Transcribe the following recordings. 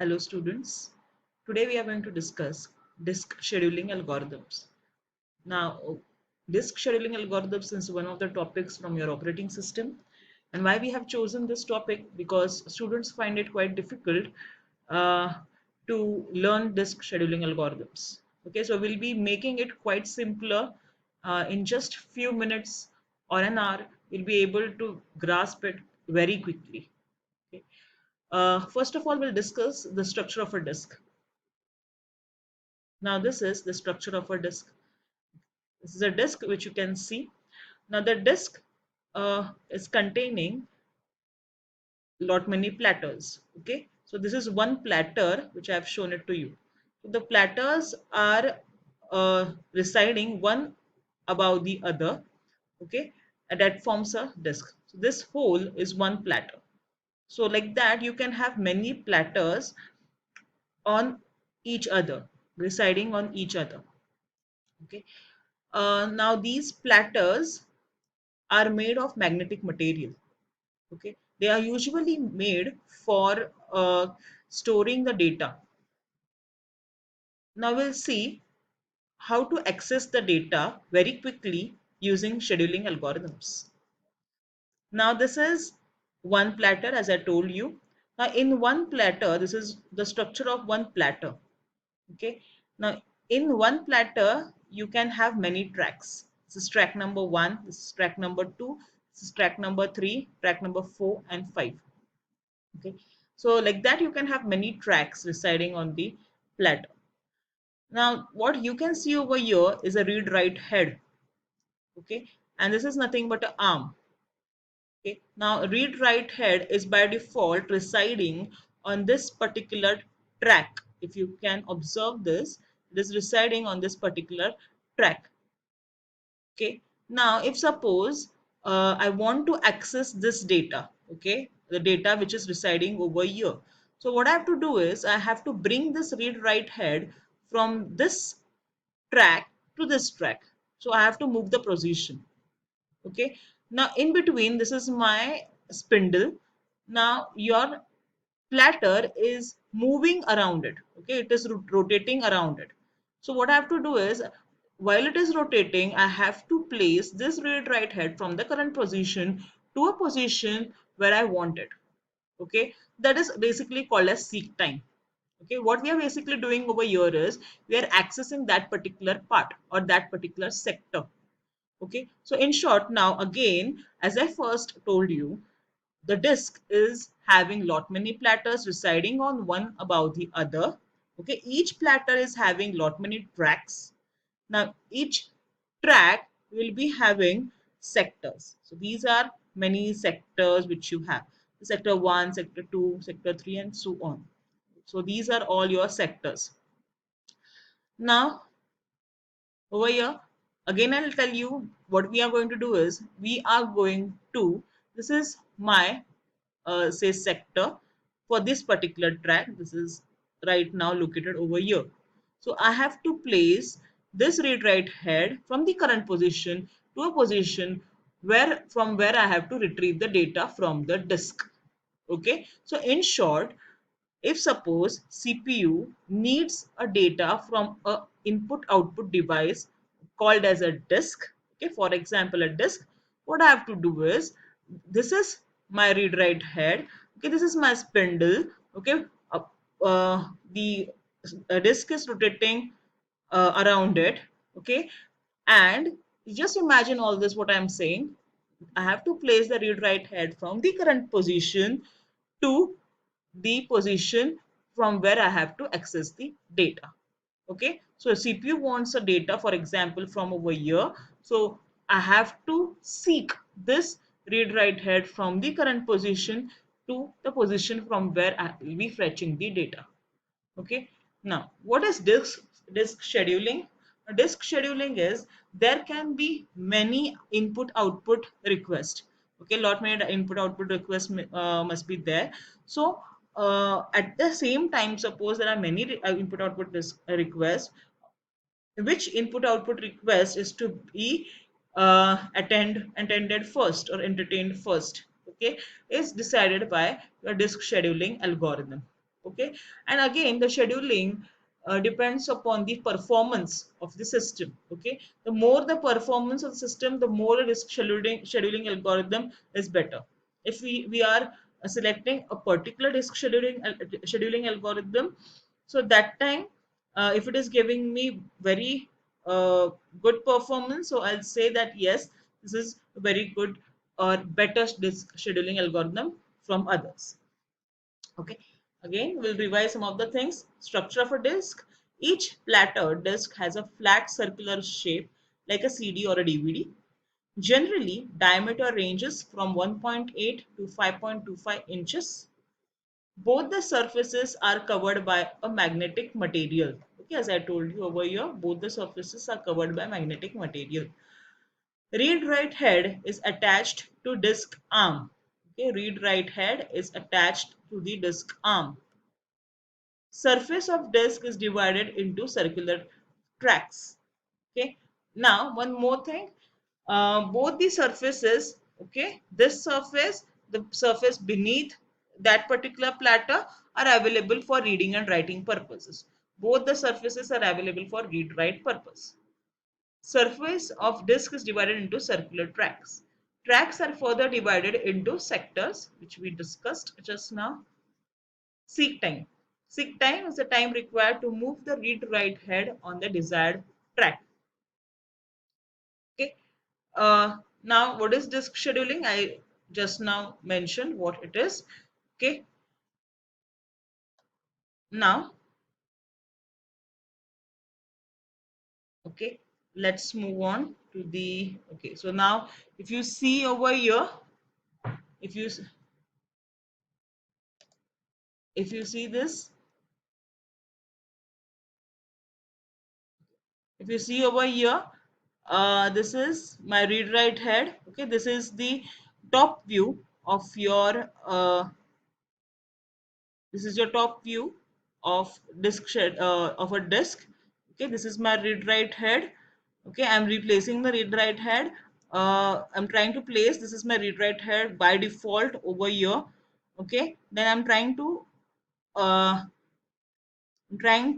Hello students. Today we are going to discuss disk scheduling algorithms. Now, disk scheduling algorithms is one of the topics from your operating system. And why we have chosen this topic? Because students find it quite difficult uh, to learn disk scheduling algorithms. Okay, so we'll be making it quite simpler. In just few minutes or an hour, we'll be able to grasp it very quickly. Okay. First of all, we'll discuss the structure of a disk. Now, this is the structure of a disk. This is a disk which you can see. Now, the disk is containing lot many platters. Okay, so this is one platter which I have shown it to you. So the platters are residing one above the other. Okay, and that forms a disk. So this whole is one platter. So like that, you can have many platters on each other, residing on each other. Okay. Now these platters are made of magnetic material. Okay. They are usually made for storing the data. Now we'll see how to access the data very quickly using scheduling algorithms. Now this is one platter as I told you. Now in one platter, this is the structure of one platter. Okay, now in one platter you can have many tracks. This is track number 1, this is track number 2, this is track number 3, track number 4 and 5. Okay, so like that you can have many tracks residing on the platter. Now what you can see over here is a read write head. Okay, and this is nothing but an arm. Okay, now read write head is by default residing on this particular track. If you can observe this, it is residing on this particular track. Okay, now if suppose I want to access this data, okay, the data which is residing over here. So what I have to do is I have to bring this read write head from this track to this track. So I have to move the position. Okay, now in between this is my spindle. Now your platter is moving around it. Okay, it is rotating around it. So what I have to do is while it is rotating I have to place this read write head from the current position to a position where I want it. Okay, that is basically called as seek time. Okay, what we are basically doing over here is we are accessing that particular part or that particular sector. Okay, so in short, now again, as I first told you, the disk is having lot many platters residing on one above the other. Okay, each platter is having lot many tracks. Now each track will be having sectors. So these are many sectors which you have. Sector 1, sector 2, sector 3 and so on. So these are all your sectors. Now over here again I'll tell you what we are going to do is we are going to, this is my say sector for this particular track. This is right now located over here. So I have to place this read write head from the current position to a position where from where I have to retrieve the data from the disk. Okay, so in short, if suppose CPU needs a data from a input output device called as a disk, okay, for example a disk, what I have to do is this is my read write head, okay, this is my spindle, okay, the disk is rotating around it, okay, and just imagine all this what I am saying. I have to place the read write head from the current position to the position from where I have to access the data. Okay, so CPU wants a data, for example, from over here. So I have to seek this read write head from the current position to the position from where I will be fetching the data. Okay, now what is disk scheduling? Disk scheduling is there can be many input output requests. Okay, lot many input output requests must be there. So at the same time, suppose there are many input output requests, which input output request is to be attended first or entertained first. Okay, is decided by your disk scheduling algorithm. Okay, and again the scheduling depends upon the performance of the system. Okay, the more the performance of the system, the more the scheduling algorithm is better. If we are selecting a particular disk scheduling algorithm, so that time if it is giving me very good performance, so I'll say that yes, this is a very good or better disk scheduling algorithm from others. Okay, again we'll revise some of the things. Structure of a disk: each platter disk has a flat circular shape like a CD or a DVD. Generally diameter ranges from 1.8 to 5.25 inches. Both the surfaces are covered by a magnetic material. Okay, as I told you over here, both the surfaces are covered by magnetic material. Read write head is attached to disk arm. Okay, read write head is attached to the disk arm. Surface of disk is divided into circular tracks. Okay, now one more thing, both the surfaces, okay, this surface, the surface beneath that particular platter, are available for reading and writing purposes. Both the surfaces are available for read write purpose. Surface of disk is divided into circular tracks. Tracks are further divided into sectors, which we discussed just now. Seek time. Seek time is the time required to move the read-write head on the desired track. Okay. Now, what is disk scheduling? I just now mentioned what it is. Okay. Now, okay, let's move on to the. Okay. So now, if you see over here, if you if you see this, if you see over here, this is my read-write head. Okay. This is the top view of your this is your top view of of a disk. Okay, this is my read write head. Okay, I'm replacing the read write head. I'm trying to place, this is my read write head by default over here. Okay, then uh, I'm trying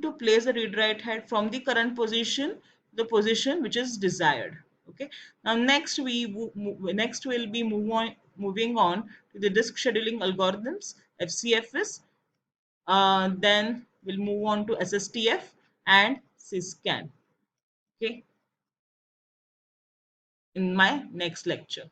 to place the read write head from the current position, the position which is desired. Okay, now next next we'll be moving on to the disk scheduling algorithms, FCFS. Then we'll move on to SSTF and Syscan. Okay, in my next lecture.